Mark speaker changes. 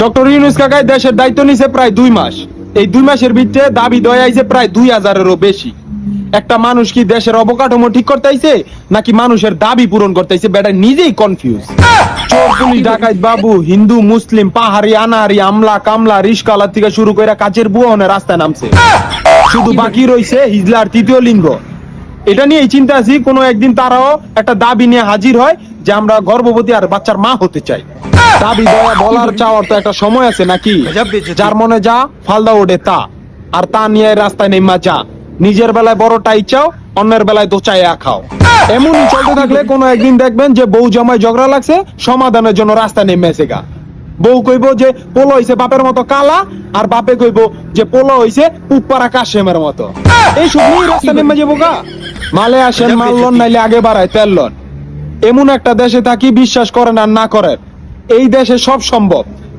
Speaker 1: Doctor Yunus কাকাই দেশের দায়িত্ব নিছে প্রায় 2 মাস। এই 2 মাসের ভিতরে দাবি দয়া আইছে প্রায় 2000-এরও বেশি। একটা মানুষ কি দেশের অবকাঠামো ঠিক করতে আইছে নাকি মানুষের দাবি পূরণ করতে আইছে? বেটা নিজেই কনফিউজ। চোর পুলিশ ডাকাত বাবু, হিন্দু মুসলিম, পাহাড়ি আনাহারি, আমলা কামলা, রিস্কাওয়ালা থেকে শুরু করে কাজের বুয়া রাস্তায় নামছে। শুধু বাকি রইছে হিজলার তৃতীয় লিঙ্গ। এটা নিয়ে চিন্তা আছি কোনো একদিন তারাও একটা দাবি নিয়ে হাজির হয় যে আমরা গর্ভবতী আর বাচ্চার মা হতে চাই। দাবি দয়া বলার চাওয়ার তো একটা সময় আছে নাকি? যার মনে যা ফালদা ওঠে তা, আর তা নিয়ে রাস্তায় নেমা যা। নিজের বেলায় বড়টাই চাও, অন্যের বেলায় দোচাইয়া খাও। এমনই চলতে থাকলে কোনো একদিন দেখবেন যে বউ জামাই ঝগড়া লাগছে, সমাধানের জন্য রাস্তা নেমেছে গা। বউ কইব যে পোলো হইছে বাপের মতো কালা, আর বাপে কইব যে পোলো হইছে পুকপাড়া কাশেমের মতো। এই শুধুই রাস্তা নেমে যাবো গা। মালে আসেন মাল লন, নাইলে আগে বাড়ায় তেল লন। এমন একটা দেশে থাকি বিশ্বাস করেন আর না করেন, এই দেশে সব সম্ভব।